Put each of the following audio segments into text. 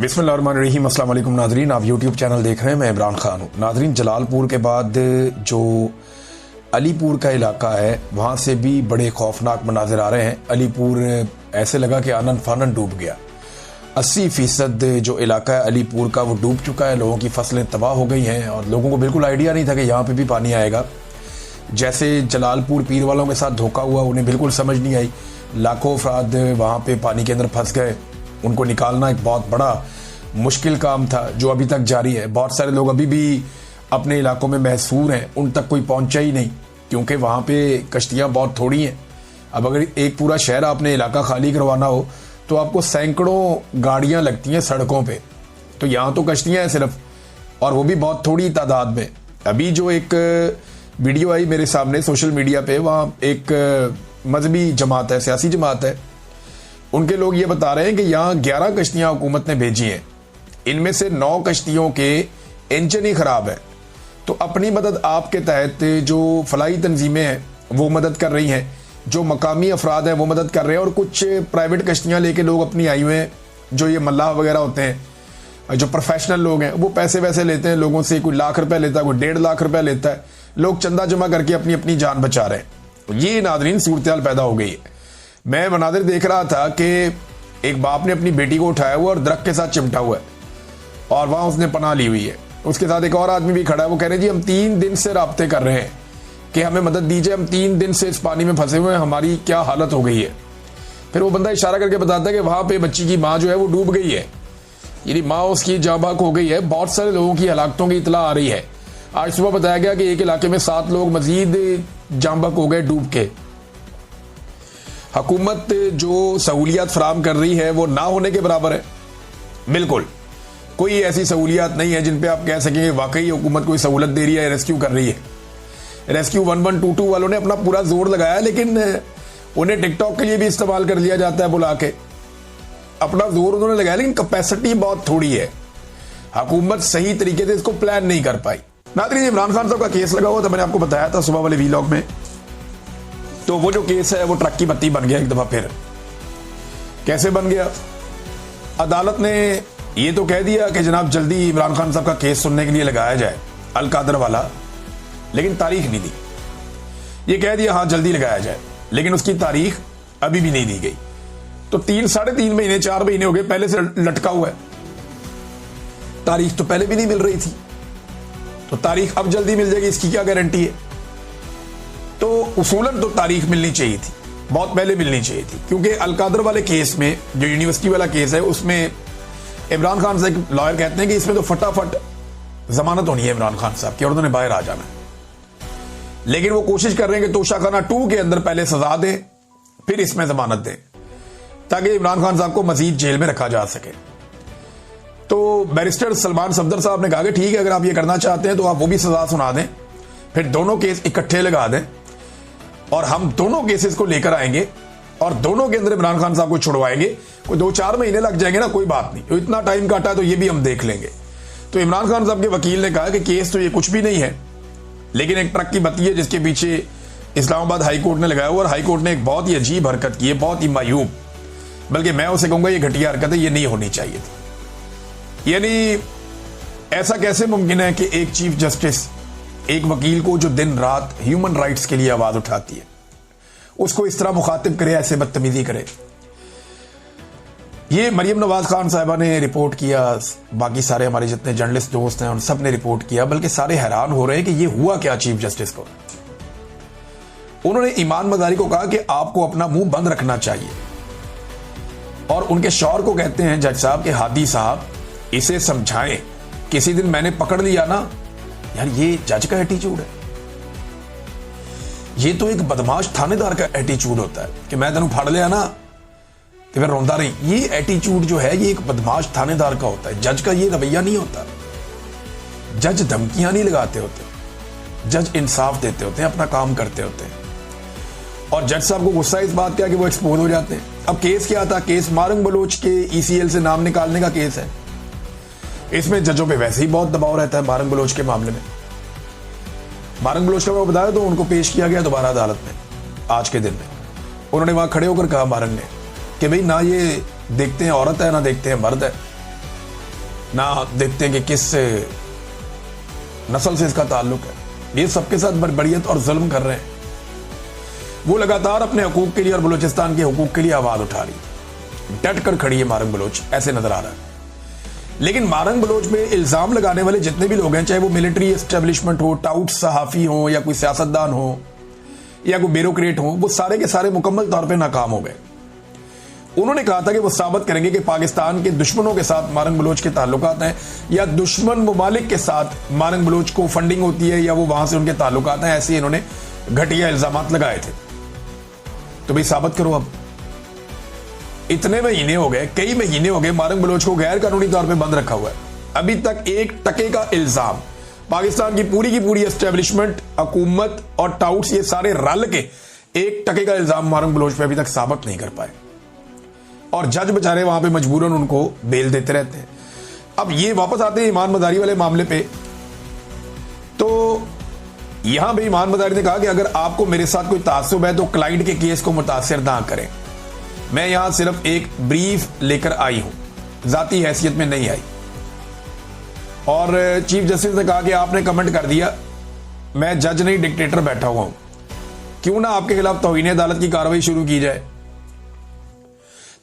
बिस्मिल्लाहिर्रहमानिर्रहीम। अस्सलाम वालेकुम नाजरीन, आप यूट्यूब चैनल देख रहे हैं। मैं इमरान खान हूँ। नाजरीन, जलालपुर के बाद जो अलीपुर का इलाका है वहाँ से भी बड़े खौफनाक मनाजिर आ रहे हैं। अलीपुर ऐसे लगा कि आनन फानन डूब गया। 80% जो इलाका है अलीपुर का वो डूब चुका है। लोगों की फसलें तबाह हो गई हैं और लोगों को बिल्कुल आइडिया नहीं था कि यहाँ पे भी पानी आएगा। जैसे जलालपुर पीर वालों के साथ धोखा हुआ, उन्हें बिल्कुल समझ नहीं आई। लाखों अफराद वहाँ पे पानी के अंदर फंस गए। उनको निकालना एक बहुत बड़ा मुश्किल काम था जो अभी तक जारी है। बहुत सारे लोग अभी भी अपने इलाकों में महसूर हैं, उन तक कोई पहुंचा ही नहीं क्योंकि वहाँ पे कश्तियाँ बहुत थोड़ी हैं। अब अगर एक पूरा शहर आपने इलाका खाली करवाना हो तो आपको सैकड़ों गाड़ियाँ लगती हैं सड़कों पे। तो यहाँ तो कश्तियाँ हैं सिर्फ, और वो भी बहुत थोड़ी तादाद में। अभी जो एक वीडियो आई मेरे सामने सोशल मीडिया पे, वहाँ एक मजहबी जमात है, सियासी जमात है, उनके लोग ये बता रहे हैं कि यहाँ 11 कश्तियाँ हुकूमत ने भेजी हैं। इनमें से 9 कश्तियों के इंजन ही खराब है। तो अपनी मदद आपके तहत जो फलाई तंजीमें हैं वो मदद कर रही हैं, जो मकामी अफराद हैं वो मदद कर रहे हैं, और कुछ प्राइवेट कश्तियाँ लेके लोग अपनी आई हुए हैं। जो ये मल्लाह वगैरह होते हैं, जो प्रोफेशनल लोग हैं, वो पैसे वैसे लेते हैं लोगों से। कोई लाख रुपए लेता है, कोई 1.5 लाख रुपए लेता है। लोग चंदा जमा करके अपनी अपनी जान बचा रहे हैं। ये नादरीन सूरत पैदा हो गई है। मैं मनाजिर देख रहा था कि एक बाप ने अपनी बेटी को उठाया हुआ और दरख्त के साथ चिमटा हुआ है और वहां उसने पनाह ली हुई है। उसके साथ एक और आदमी भी खड़ा है। वो कह रहे हैं जी हम 3 दिन से राब्ते कर रहे हैं कि हमें मदद दीजिए, हम 3 दिन से इस पानी में फंसे हुए हैं, हमारी क्या हालत हो गई है। फिर वो बंदा इशारा करके बताता है कि वहां पे बच्ची की माँ जो है वो डूब गई है, यानी माँ उसकी जाबाक हो गई है। बहुत सारे लोगों की हलाकतों की इतला आ रही है। आज सुबह बताया गया कि एक इलाके में 7 लोग मजीद जाबाक हो गए डूब के। हुकूमत जो सहूलियात फराम कर रही है वो ना होने के बराबर है। बिल्कुल कोई ऐसी सहूलियात नहीं है जिन पे आप कह सकेंगे वाकई हुकूमत कोई सहूलत दे रही है, रेस्क्यू कर रही है। रेस्क्यू 1122 वालों ने अपना पूरा जोर लगाया, लेकिन उन्हें टिकटॉक के लिए भी इस्तेमाल कर लिया जाता है बुला के। अपना जोर उन्होंने लगाया लेकिन कैपेसिटी बहुत थोड़ी है। हुकूमत सही तरीके से इसको प्लान नहीं कर पाई। नाज़रीन, इमरान खान साहब का केस लगा हुआ था, मैंने आपको बताया था सुबह वाले वीलॉग में। तो वो जो केस है वो ट्रक की बत्ती बन गया एक दफा फिर। कैसे बन गया? अदालत ने ये तो कह दिया कि जनाब जल्दी इमरान खान साहब का केस सुनने के लिए लगाया जाए, अल कादर वाला, लेकिन तारीख नहीं दी। ये कह दिया हाँ जल्दी लगाया जाए, लेकिन उसकी तारीख अभी भी नहीं दी गई। तो 3-3.5 महीने 4 महीने हो गए पहले से लटका हुआ है। तारीख तो पहले भी नहीं मिल रही थी, तो तारीख अब जल्दी मिल जाएगी इसकी क्या गारंटी है? तो उसूलन तो तारीख मिलनी चाहिए थी, बहुत पहले मिलनी चाहिए थी, क्योंकि अल कादर वाले केस में, जो यूनिवर्सिटी वाला केस है, उसमें इमरान खान से एक लॉयर कहते हैं कि इसमें तो फटाफट जमानत होनी है इमरान खान साहब की और उन्होंने बाहर आ जाना है। लेकिन वो कोशिश कर रहे हैं कि तोशाखाना 2 के अंदर पहले सजा दें फिर इसमें जमानत दें, ताकि इमरान खान साहब को मजीद जेल में रखा जा सके। तो बैरिस्टर सलमान सफदर साहब ने कहा कि ठीक है, अगर आप ये करना चाहते हैं तो आप वो भी सजा सुना दें, फिर दोनों केस इकट्ठे लगा दें और हम दोनों केसेस को लेकर आएंगे और दोनों के अंदर इमरान खान साहब को छुड़वाएंगे। कोई 2-4 महीने लग जाएंगे ना, कोई बात नहीं, तो इतना टाइम काटा है तो ये भी हम देख लेंगे। तो इमरान खान साहब के वकील ने कहा कि केस तो ये कुछ भी नहीं है, लेकिन एक ट्रक की बत्ती है जिसके पीछे इस्लामाबाद हाई कोर्ट ने लगाया हुआ, और हाई कोर्ट ने एक बहुत ही अजीब हरकत की है, बहुत ही मायूब, बल्कि मैं उसे कहूंगा ये घटिया हरकत है, ये नहीं होनी चाहिए थी। यानी ऐसा कैसे मुमकिन है कि एक चीफ जस्टिस एक वकील को जो दिन रात ह्यूमन राइट्स के लिए आवाज उठाती है उसको इस तरह मुखातिब करे, ऐसे बदतमीजी करे। ये मरियम नवाज खान साहिबा ने रिपोर्ट किया, बाकी सारे हमारे जितने जर्नलिस्ट दोस्त हैं उन सब ने रिपोर्ट किया, बल्कि सारे हैरान हो रहे हैं कि ये हुआ क्या चीफ जस्टिस को। उन्होंने ईमान मजारी को कहा कि आपको अपना मुंह बंद रखना चाहिए, और उनके शौहर को कहते हैं जज साहब के हादी साहब इसे समझाएं, किसी दिन मैंने पकड़ लिया ना। यार ये जज का एटीट्यूड है, ये तो एक बदमाश थानेदार का एटीट्यूड होता है कि मैं तेनू फड़ लिया ना तो फिर रोंदा नहीं। ये एटीट्यूड जो है ये एक बदमाश थानेदार का होता है, जज का ये रवैया नहीं होता। जज धमकियां नहीं लगाते होते, जज इंसाफ देते होते हैं, अपना काम करते होते हैं। और जज साहब को गुस्सा इस बात का कि वो एक्सपोज हो जाते हैं। अब केस क्या था? केस मारंग बलोच के ECL से नाम निकालने का केस है। इसमें जजों पे वैसे ही बहुत दबाव रहता है मारंग बलोच के मामले में। मारंग बलोच का मैं बताया तो उनको पेश किया गया दोबारा अदालत में आज के दिन में। उन्होंने वहां खड़े होकर कहा मारंग ने कि भाई ना ये देखते हैं औरत है ना देखते हैं मर्द है, ना देखते कि किस नस्ल से इसका ताल्लुक है। ये सबके साथ बर्बरियत और जुल्म कर रहे हैं। वो लगातार अपने हकूक के लिए और बलूचिस्तान के हकूक के लिए आवाज उठा रही है, डट कर खड़ी है मारंग बलोच, ऐसे नजर आ रहा है। लेकिन मारंग बलोच में इल्जाम लगाने वाले जितने भी लोग हैं, चाहे वो मिलिट्री एस्टेब्लिशमेंट हो, टाउट सहाफी हो, या कोई सियासतदान हो, या कोई ब्यूरोक्रेट हो, वो सारे के सारे मुकम्मल तौर पे नाकाम हो गए। उन्होंने कहा था कि वो साबित करेंगे कि पाकिस्तान के दुश्मनों के साथ मारंग बलोच के ताल्लुकात हैं, या दुश्मन मुमालिक के साथ मारंग बलोच को फंडिंग होती है, या वो वहां से उनके ताल्लुकात हैं। ऐसे इन्होंने घटिया इल्जामात लगाए थे। तो भाई साबित करो। अब इतने महीने हो गए, कई महीने हो गए, मारंग बलोच को गैर कानूनी तौर पे बंद रखा हुआ है। अभी तक 1 टके का इल्जाम पाकिस्तान की पूरी एस्टेब्लिशमेंट, हुकूमत और टाउट्स, ये सारे रल के 1 टके का इल्जाम मारंग बलोच पे अभी तक साबित नहीं कर पाए। और जज बेचारे वहां पे मजबूरन उनको बेल देते रहते हैं। अब ये वापस आते हैं ईमान मदारी वाले मामले पे। तो यहां भी ईमान मदारी ने कहा कि अगर आपको मेरे साथ कोई तासुब है तो क्लाइंट के केस को मुतासिर ना करें। मैं यहां सिर्फ एक ब्रीफ लेकर आई हूं, जाती हैसियत में नहीं आई। और चीफ जस्टिस ने कहा कि आपने कमेंट कर दिया, मैं जज नहीं डिक्टेटर बैठा हुआ हूं, क्यों ना आपके खिलाफ तौहीन अदालत की कार्रवाई शुरू की जाए।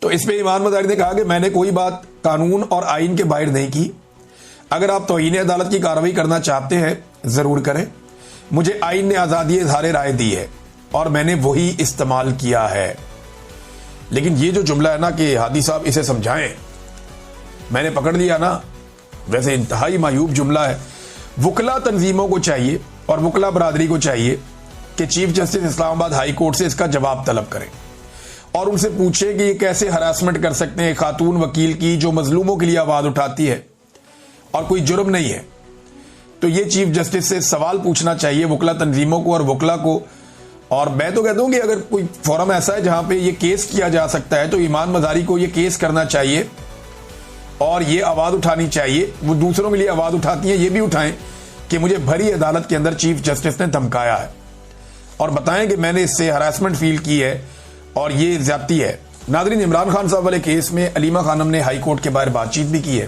तो इसमें ईमान मदारी ने कहा कि मैंने कोई बात कानून और आइन के बाहर नहीं की। अगर आप तौहीन अदालत की कार्रवाई करना चाहते हैं जरूर करें। मुझे आइन ने आजादी इज़हार राय दी है और मैंने वही इस्तेमाल किया है। लेकिन ये जो जुमला है ना कि हादी साहब इसे समझाएं, मैंने पकड़ लिया ना, वैसे इंतहाई मायूब जुमला है। वकला तंजीमों को चाहिए और वकला बरादरी को चाहिए कि chief justice Islamabad high court से इसका जवाब तलब करें और उनसे पूछें कि ये कैसे हरासमेंट कर सकते हैं खातून वकील की जो मजलूमों के लिए आवाज उठाती है और कोई जुर्म नहीं है। तो ये चीफ जस्टिस से सवाल पूछना चाहिए वकला तंजीमों को और वकला को। और मैं तो कहता हूं कि अगर कोई फोरम ऐसा है जहां पे ये केस किया जा सकता है तो ईमान मदारी को ये केस करना चाहिए और ये आवाज उठानी चाहिए। वो दूसरों के लिए आवाज उठाती हैं, ये भी उठाएं कि मुझे भरी अदालत के अंदर चीफ जस्टिस ने धमकाया है और बताएं कि मैंने इससे हरासमेंट फील की है और ये ज्यादती है। नादरीन, इमरान खान साहब वाले केस में अलीमा खानम ने हाई कोर्ट के बाहर बातचीत भी की है।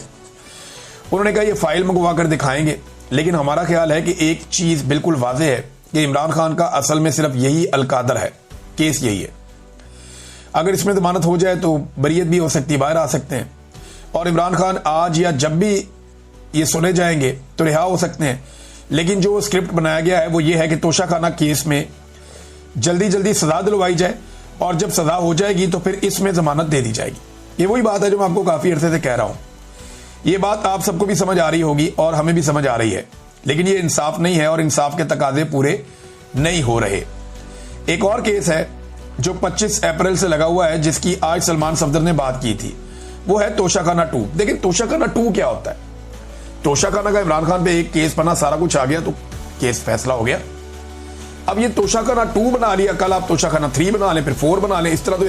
उन्होंने कहा ये फाइल मंगवा कर दिखाएंगे, लेकिन हमारा ख्याल है कि एक चीज बिल्कुल वाज़ेह है कि इमरान खान का असल में सिर्फ यही अलकादर है, केस यही है। अगर इसमें जमानत हो जाए तो बरीयत भी हो सकती है, बाहर आ सकते हैं और इमरान खान आज या जब भी ये सुने जाएंगे तो रिहा हो सकते हैं। लेकिन जो स्क्रिप्ट बनाया गया है वो ये है कि तोशाखाना केस में जल्दी जल्दी सजा दिलवाई जाए और जब सजा हो जाएगी तो फिर इसमें जमानत दे दी जाएगी। ये वही बात है जो मैं आपको काफी अरसे से कह रहा हूं। ये बात आप सबको भी समझ आ रही होगी और हमें भी समझ आ रही है, लेकिन ये इंसाफ नहीं है और इंसाफ के तकाजे पूरे नहीं हो रहे। एक और केस है जो 25 अप्रैल से लगा हुआ है, जिसकी आज सलमान सफदर ने बात की थी, वो है तोशाखाना 2। देखिए तोशाखाना 2 क्या होता है। तोशाखाना का इमरान खान पे एक केस बना, सारा कुछ आ गया तो केस फैसला हो गया। अब ये तोशाखाना 2 बना लिया, कल आप तोशाखाना 3 बना लें, फिर 4 बना लें, इस तरह तो एक